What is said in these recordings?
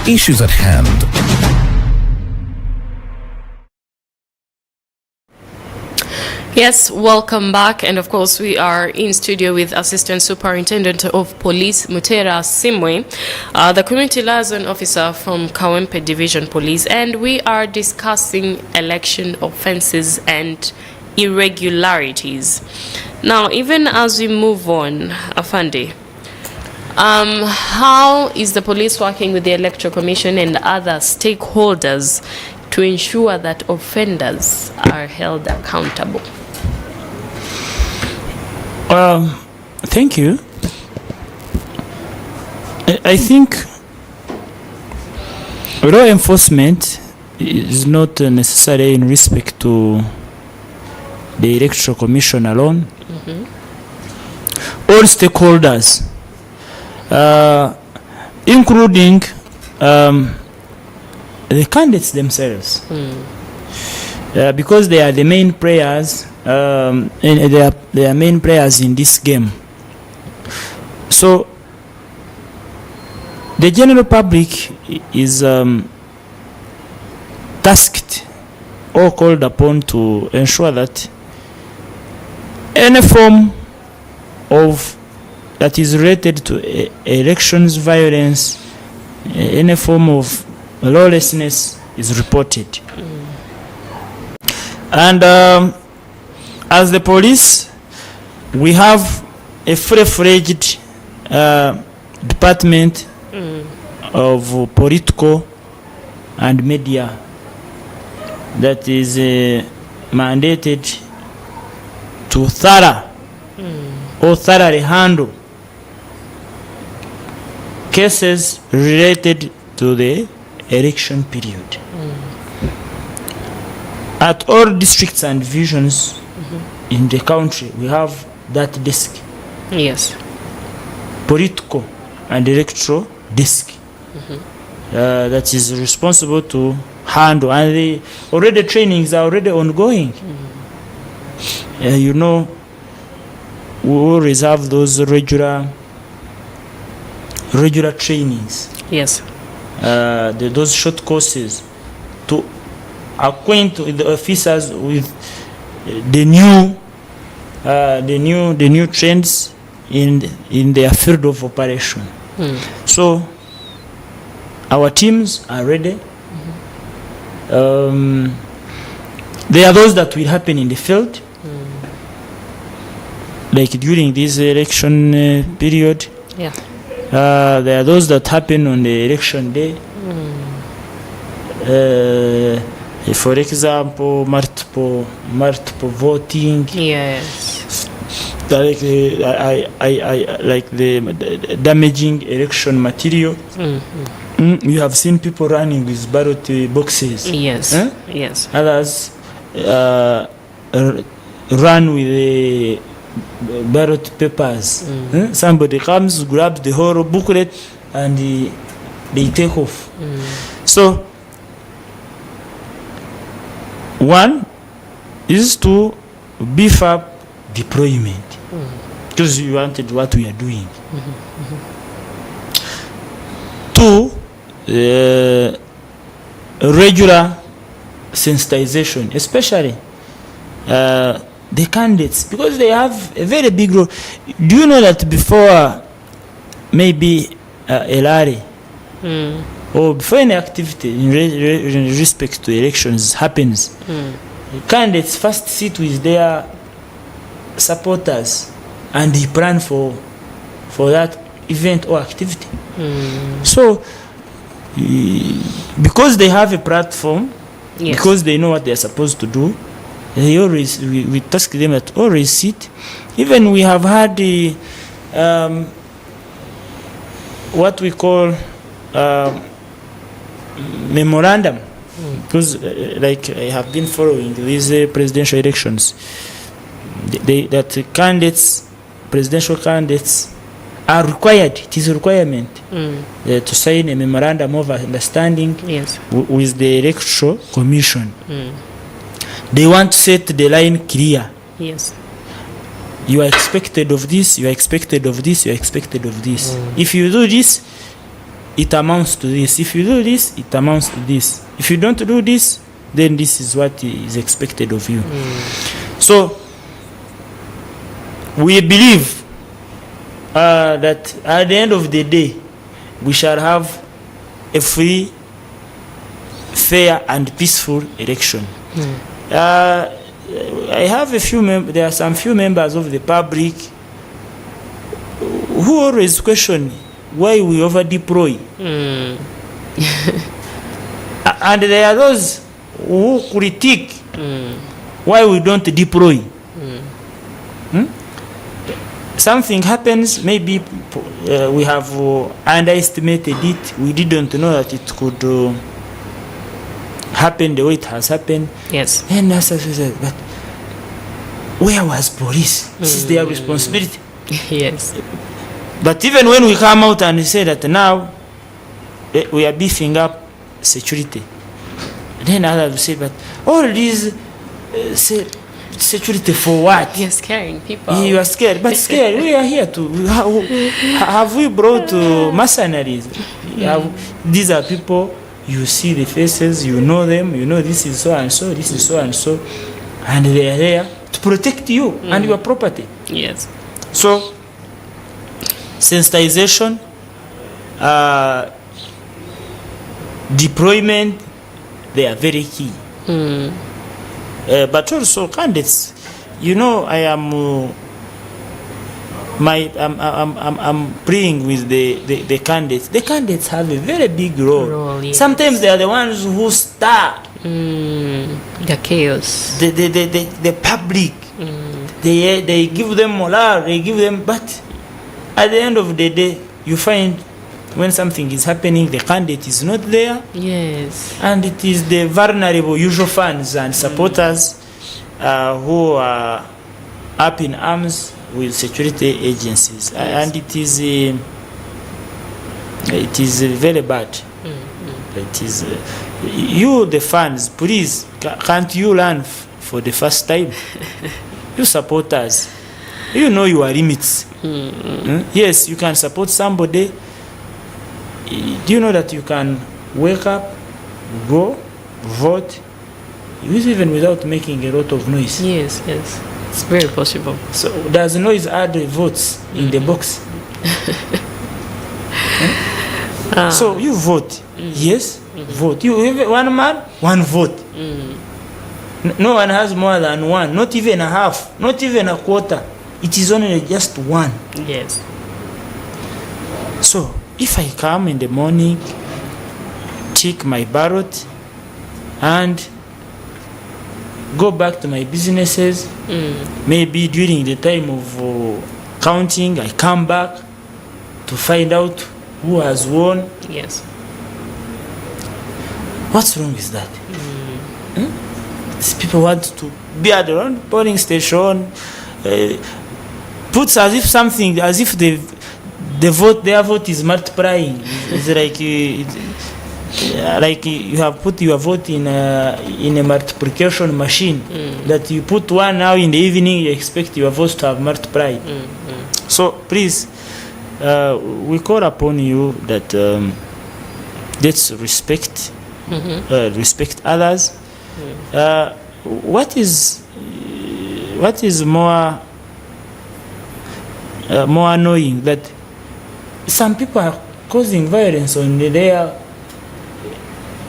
Issues at hand. Yes, welcome back. And of course, we are in studio with Assistant Superintendent of Police Mutera Simwe, the Community Liaison Officer from Kawempe Division Police, and we are discussing election offences and irregularities. Now, even as we move on, Afande, how is the police working with the Electoral Commission and other stakeholders to ensure that offenders are held accountable? Thank you. I think law enforcement is not necessary in respect to the Electoral Commission alone. All stakeholders, including the candidates themselves, because they are the main players. And they are main players in this game. So the general public is tasked or called upon to ensure that any form of that is related to elections violence, any form of lawlessness is reported. And as the police, we have a fully-fledged department of political and media that is mandated to thoroughly handle cases related to the election period. At all districts and divisions in the country, we have that desk. Yes. Political and electoral desk that is responsible to handle, and the already trainings are already ongoing. You know, we always have those regular trainings. Yes. Those short courses to acquaint the officers with the new trends in their field of operation. So our teams are ready. There are those that will happen in the field, like during this election period. Yeah. There are those that happen on the election day. For example, multiple voting. Yes. Like the damaging election material. You have seen people running with ballot boxes. Yes. Yes. Others run with the ballot papers. Somebody comes, grabs the whole booklet, and they take off. So one is to beef up deployment, because you wanted what we are doing. Two, regular sensitization, especially the candidates, because they have a very big role. Do you know that before maybe a rally or before any activity in respect to elections happens, candidates first sit with their supporters and they plan for that event or activity. So because they have a platform, because they know what they are supposed to do, they always we task them to always sit. Even we have had the what we call memorandum, because like I have been following these presidential elections, that candidates, presidential candidates, are required. It is a requirement to sign a memorandum of understanding with the Electoral Commission. They want to set the line clear. Yes. You are expected of this, you are expected of this, you are expected of this. If you do this, it amounts to this. If you do this, it amounts to this. If you don't do this, then this is what is expected of you. So we believe that at the end of the day, we shall have a free, fair, and peaceful election. I have a few there are some few members of the public who always question why we over deploy. And there are those who critique why we don't deploy. Something happens, maybe we have underestimated it. We didn't know that it could happen the way it has happened. Yes. And that's but where was police? This is their responsibility. Yes. But even when we come out and say that now we are beefing up security, then others will say, but all these security for what? You're scaring people. You are scared, but scared. We are here to. Have we brought mercenaries? These are people. You see the faces. You know them. You know this is so and so. This is so and so, and they are there to protect you and your property. Yes. So, sensitization, deployment, they are very key. But also candidates, you know, I am I'm praying with the candidates. The candidates have a very big role. Yes. Sometimes they are the ones who start the chaos. the public. They give them morale, they give them, but at the end of the day, you find when something is happening, the candidate is not there. Yes. And it is the vulnerable usual fans and supporters who are up in arms with security agencies. Yes. And it is very bad. It is you, the fans, please, can't you learn for the first time? You supporters, you know your limits. Yes, you can support somebody. Do you know that you can wake up, go, vote, even without making a lot of noise? Yes, yes. It's very possible. So does noise add votes in the box? So you vote. Yes, vote. You one man, one vote. No one has more than one, not even a half, not even a quarter. It is only just one. Yes. So if I come in the morning, take my ballot, and go back to my businesses, maybe during the time of counting, I come back to find out who has won. Yes. What's wrong with that? These people want to be at their own polling station, puts as if something, as if their vote is multiplying. It's like you have put your vote in a multiplication machine. That you put one now in the evening, you expect your votes to have multiplied. So please, we call upon you that let's respect others. What is more annoying, that some people are causing violence on their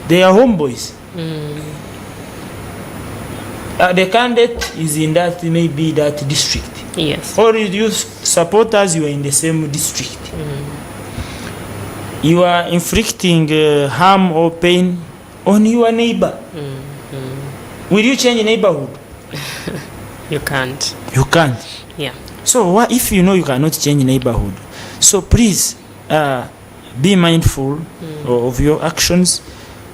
homeboys. The candidate is in that, maybe that district. Yes. Or you supporters, you are in the same district. You are inflicting harm or pain on your neighbor. Will you change neighborhood? You can't. You can't. Yeah. So what if you know you cannot change neighborhood? So please be mindful of your actions,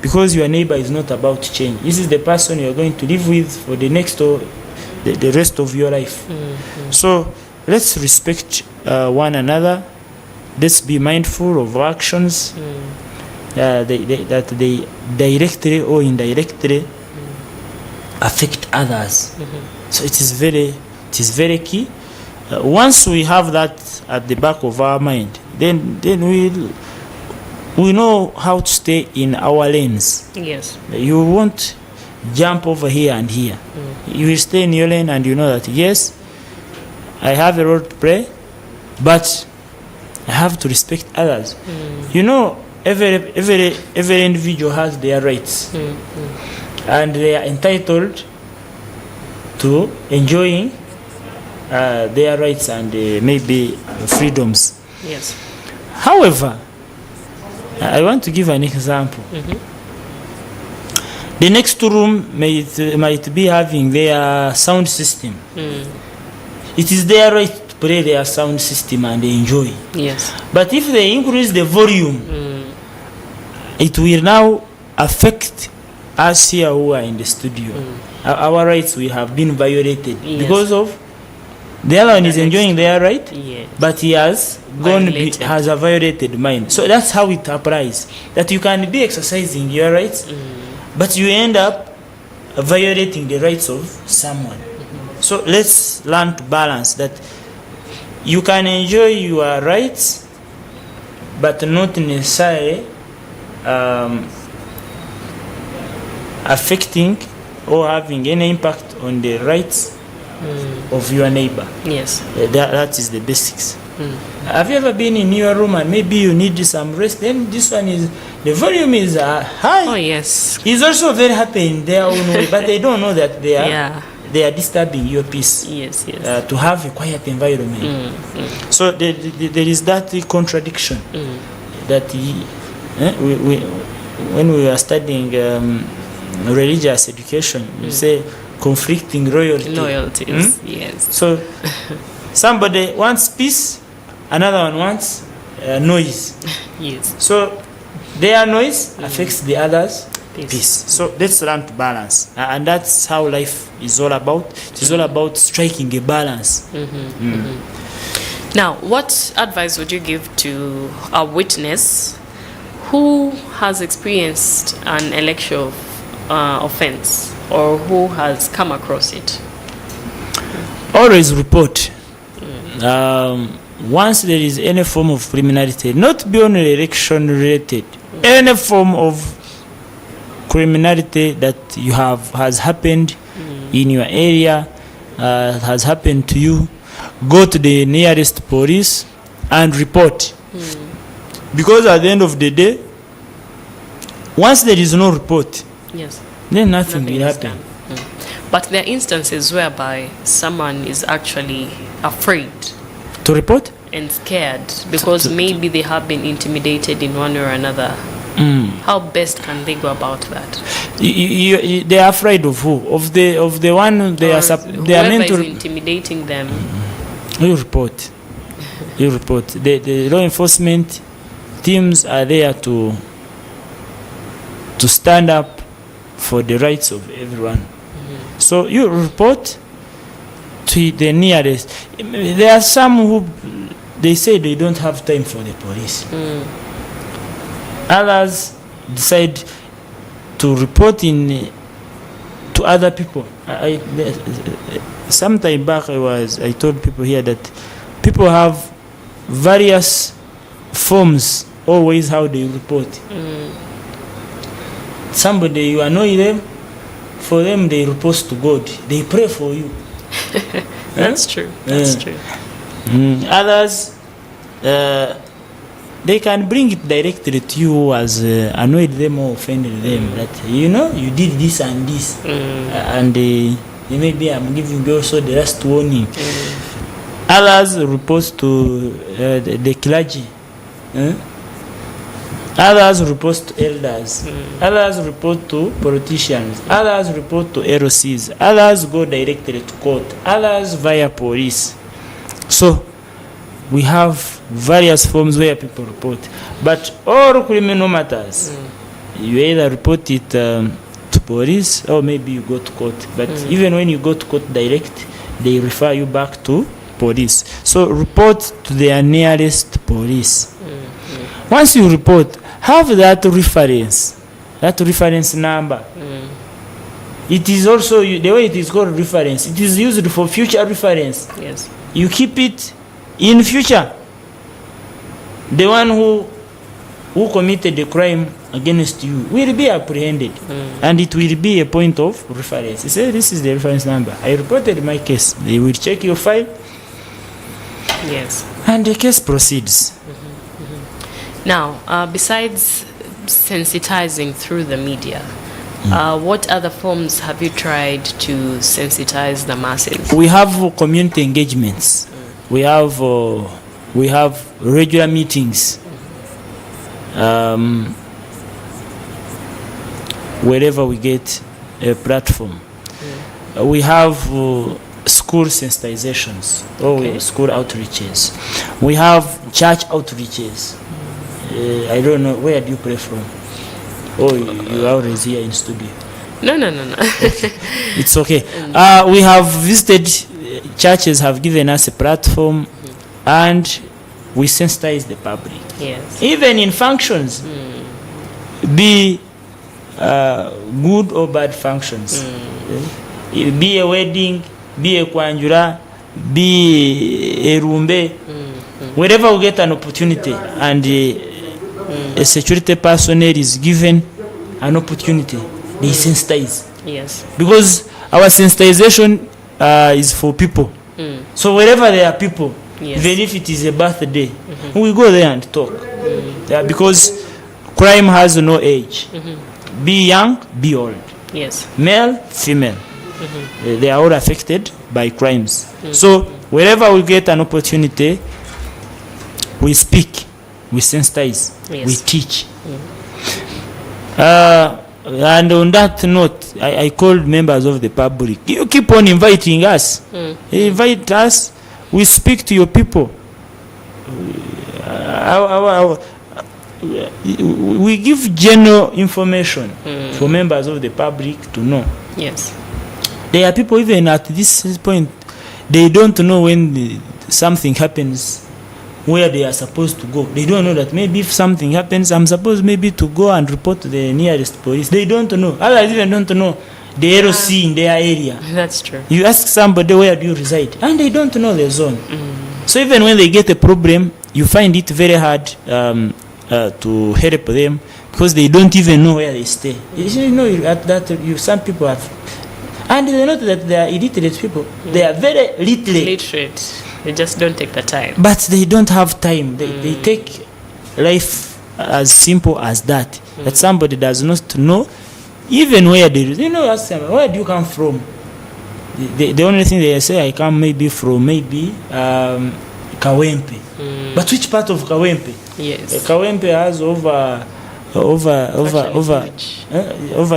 because your neighbor is not about to change. This is the person you are going to live with for the next or the rest of your life. So let's respect one another. Let's be mindful of our actions that they directly or indirectly affect others. So it is very key. Once we have that at the back of our mind, then we know how to stay in our lanes. Yes. You won't jump over here and here. You will stay in your lane, and you know that, yes, I have a role to play, but I have to respect others. You know, every individual has their rights, and they are entitled to enjoying their rights and maybe freedoms. Yes. However, I want to give an example. The next room might be having their sound system. It is their right to play their sound system and enjoy. Yes. But if they increase the volume, it will now affect us here who are in the studio. Our rights will have been violated because of the other one is enjoying their right, but he has has a violated mind. So that's how it applies. That you can be exercising your rights, but you end up violating the rights of someone. So let's learn to balance that. You can enjoy your rights, but not necessarily affecting or having any impact on the rights of your neighbor. Yes. That is the basics. Have you ever been in your room and maybe you need some rest? Then this one is, the volume is high. Oh, yes. He's also very happy in their own way, but they don't know that they are Yeah. they are disturbing your peace. Yes, yes. To have a quiet environment. So there is that contradiction that when we were studying religious education, we say conflicting Loyalties. Yes. So somebody wants peace, another one wants noise. Yes. So their noise affects the others' Peace. peace. So let's learn to balance, and that's how life is all about. It is all about striking a balance. Now, what advice would you give to a witness who has experienced an electoral offense or who has come across it? Always report. Once there is any form of criminality, not beyond election related, any form of criminality that you have has happened in your area, has happened to you, go to the nearest police and report. Because at the end of the day, once there is no report, Yes. then nothing will is happen. done. But there are instances whereby someone is actually afraid To report? and scared because maybe they have been intimidated in one way or another. How best can they go about that? They are afraid of who? Of the one they are. They are meant whoever to. is intimidating them. You report. You report. The law enforcement teams are there to stand up for the rights of everyone. So you report to the nearest. There are some who they say they don't have time for the police. Others decide to report to other people. Some time back I told people here that people have various forms always how they report. Somebody you annoy them, for them they report to God. They pray for you. That's true. That's true. Others, they can bring it directly to you who has annoyed them or offended them. That you did this and this, and maybe I'm giving you also the last warning. Others report to the clergy. Others report to elders. Others report to politicians. Others report to LCs. Others go directly to court. Others via police. So we have various forms where people report. But all criminal matters, you either report it to police or maybe you go to court. But even when you go to court direct, they refer you back to police. So report to their nearest police. Once you report, have that reference number. It is also the way it is called reference. It is used for future reference. Yes. You keep it in future. The one who who committed a crime against you will be apprehended, and it will be a point of reference. He said, this is the reference number. I reported my case. They will check your file, Yes. and the case proceeds. Now, besides sensitizing through the media, what other forms have you tried to sensitize the masses? We have community engagements. We have regular meetings. Wherever we get a platform. We have school sensitizations, school outreaches. We have church outreaches. I don't know, where do you pray from? Oh, you are always here in studio. No. It's okay. We have visited churches, have given us a platform, and we sensitize the public. Yes. Even in functions, be good or bad functions. Be a wedding, be a kwanjura, be a rumbe. Wherever we get an opportunity and a security personnel is given an opportunity, they sensitize. Yes. Because our sensitization is for people. So wherever there are people, Yes. even if it is a birthday, we go there and talk. Yeah, because crime has no age. Be young, be old. Yes. Male, female. They are all affected by crimes. So wherever we get an opportunity, we speak, we sensitize, Yes. we teach. And on that note, I called members of the public. You keep on inviting us. Invite us. We speak to your people. We give general information for members of the public to know. Yes. There are people even at this point, they don't know when something happens where they are supposed to go. They don't know that maybe if something happens, I'm supposed maybe to go and report to the nearest police. They don't know. Others even don't know the LOC in their area. That's true. You ask somebody, where do you reside? And they don't know the zone. So even when they get a problem, you find it very hard to help them because they don't even know where they stay. You know, some people have, and they know that they are illiterate people. They are very Literate. They just don't take the time. but they don't have time. They take life as simple as that. That somebody does not know even where they, ask them, where do you come from? The only thing they say, I come maybe from Kawempe. But which part of Kawempe? Yes. Kawempe has over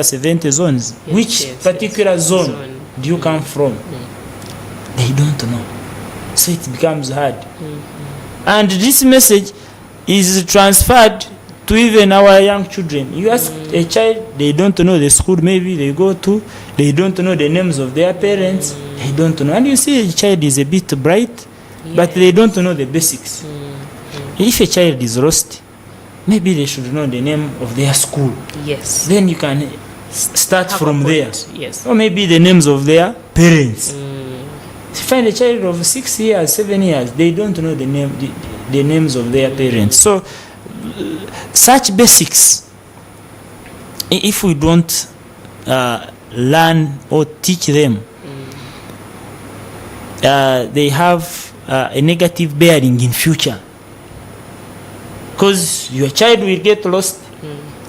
70 zones. Yes, Which yes, particular yes. zone do you come from? They don't know. So it becomes hard. And this message is transferred to even our young children. You ask a child, they don't know the school maybe they go to, they don't know the names of their parents, they don't know. And you see a child is a bit bright, but they don't know the basics. If a child is lost, maybe they should know the name of their school. Yes. Then you can start Have from a there. point. Yes. Or maybe the names of their parents. You find a child of 6 years, 7 years, they don't know the names of their parents. So such basics, if we don't learn or teach them, they have a negative bearing in future. Because your child will get lost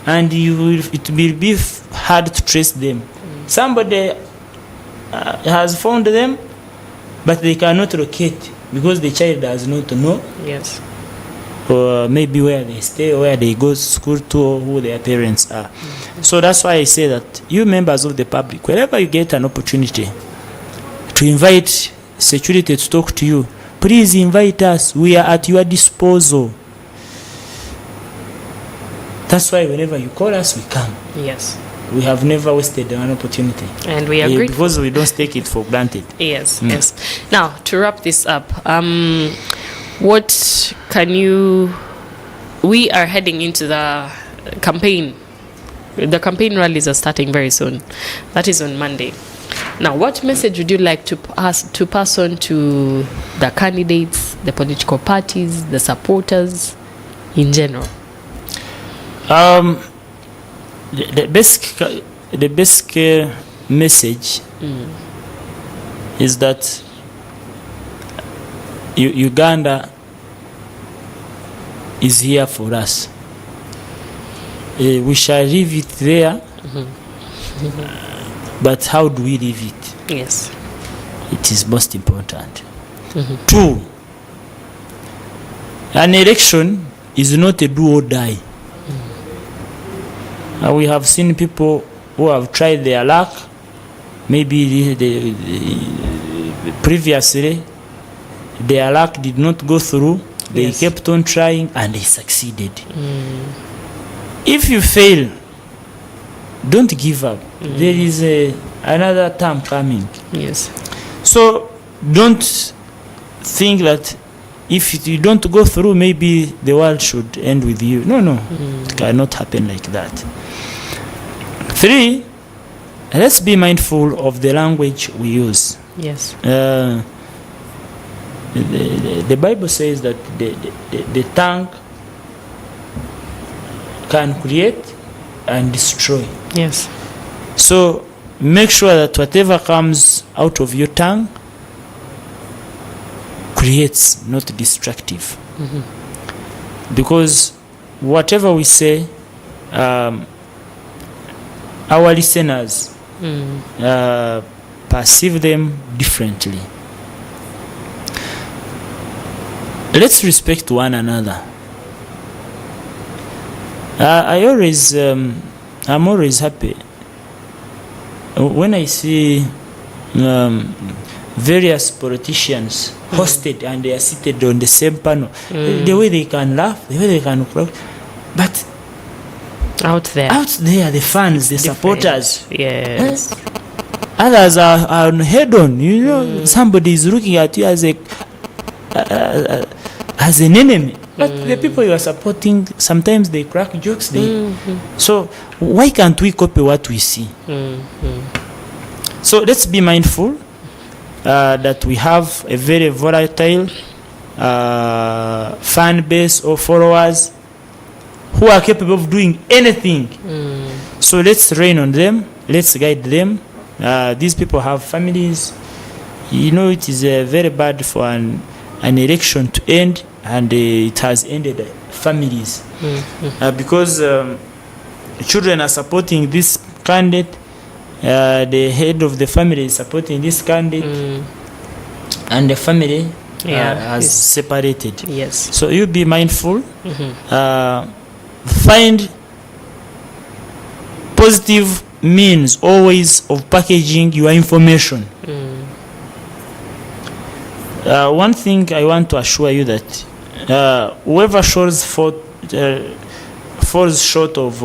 and it will be hard to trace them. Somebody has found them, but they cannot locate because the child does not know. Yes. Or maybe where they stay, or where they go to school to, or who their parents are. So that's why I say that you members of the public, wherever you get an opportunity to invite security to talk to you, please invite us. We are at your disposal. That's why whenever you call us, we come. Yes. We have never wasted an opportunity. And we are grateful. Because we don't take it for granted. Yes, yes. Now, to wrap this up, what can you... We are heading into the campaign. The campaign rallies are starting very soon. That is on Monday. Now, what message would you like to pass on to the candidates, the political parties, the supporters in general? The basic message is that Uganda is here for us. We shall leave it there, but how do we leave it? Yes. It is most important. 2, an election is not a do or die. We have seen people who have tried their luck, maybe previously their luck did not go through. They kept on trying and they succeeded. If you fail, don't give up. There is another time coming. Yes. So don't think that if you don't go through, maybe the world should end with you. No. It cannot happen like that. 3, let's be mindful of the language we use. Yes. The Bible says that the tongue can create and destroy. Yes. So make sure that whatever comes out of your tongue creates, not destructive. Because whatever we say, our listeners perceive them differently. Let's respect one another. I'm always happy when I see various politicians hosted and they are seated on the same panel. The way they can laugh, the way they can cry, but out there, the fans, the supporters, yes, others are on head on. Somebody is looking at you as an enemy. But the people you are supporting, sometimes they crack jokes. So why can't we copy what we see? So let's be mindful that we have a very volatile fan base or followers who are capable of doing anything. So let's rain on them. Let's guide them. These people have families. It is very bad for an election to end, and it has ended families because children are supporting this candidate, the head of the family is supporting this candidate, and the family has separated. Yes. So you be mindful. Find positive means always of packaging your information. One thing I want to assure you that whoever falls short of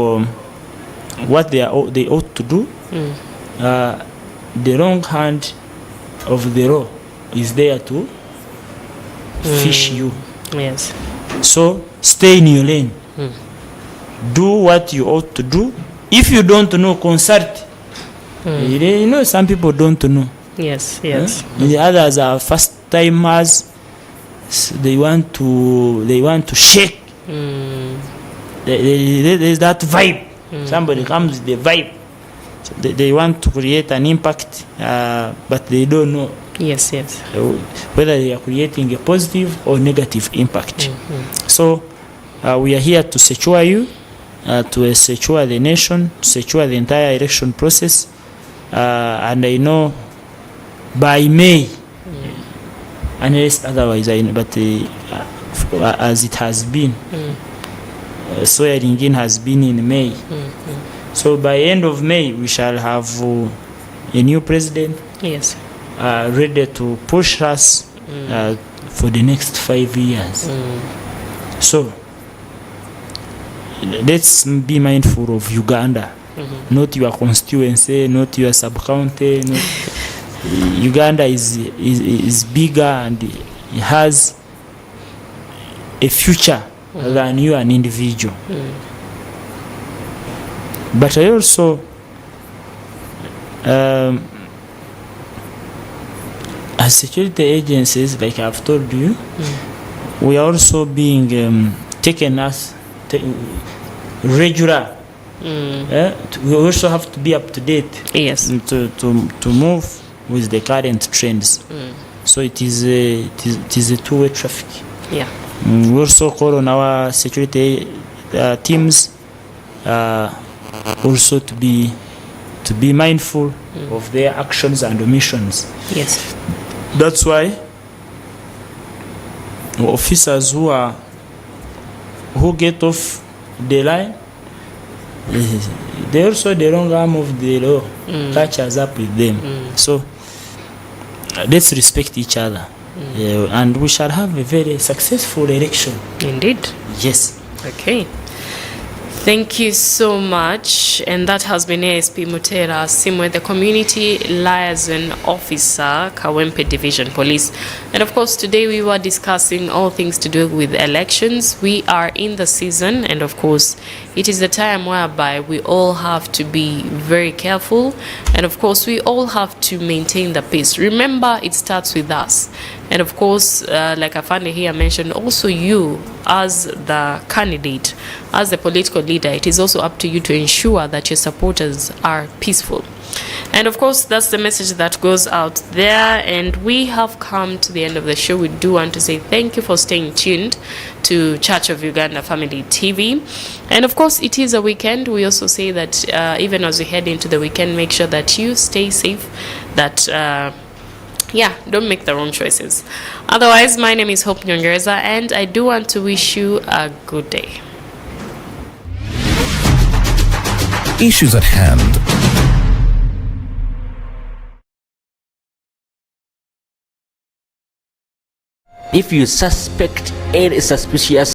what they ought to do, the wrong hand of the law is there to fish you. Yes. So stay in your lane. Do what you ought to do. If you don't know, consult. Some people don't know. Yes. The others are first timers. So they want to shake. There's that vibe. Somebody comes with the vibe. So they want to create an impact, but they don't know. Yes. Whether they are creating a positive or negative impact. So we are here to secure you, to secure the nation, to secure the entire election process, and I know by May, unless otherwise, but as it has been, swearing in has been in May. So by end of May, we shall have a new president. Yes. Ready to push us for the next 5 years. So let's be mindful of Uganda, not your constituency, not your sub-county. Uganda is bigger and it has a future than you, an individual. But I also as security agencies, like I've told you, we are also being taken as regular. We also have to be up to date. Yes. To move with the current trends. So it is a two-way traffic. Yeah. We also call on our security teams also to be mindful of their actions and omissions. Yes. That's why officers who get off the line, they also the wrong arm of the law catches up with them. So let's respect each other, and we shall have a very successful election. Indeed. Yes. Okay. Thank you so much. And that has been ASP Mutera Simwe, the Community Liaison Officer, Kawempe Division Police. And of course, today we were discussing all things to do with elections. We are in the season, and of course, it is a time whereby we all have to be very careful. And of course, we all have to maintain the peace. Remember, it starts with us. And of course, like Afande here mentioned, also you as the candidate, as the political leader, it is also up to you to ensure that your supporters are peaceful. And of course, that's the message that goes out there. And we have come to the end of the show. We do want to say thank you for staying tuned to Church of Uganda Family TV. And of course, it is a weekend. We also say that even as we head into the weekend, make sure that you stay safe, that don't make the wrong choices. Otherwise, my name is Hope Nyongereza, and I do want to wish you a good day. Issues at hand. If you suspect any suspicious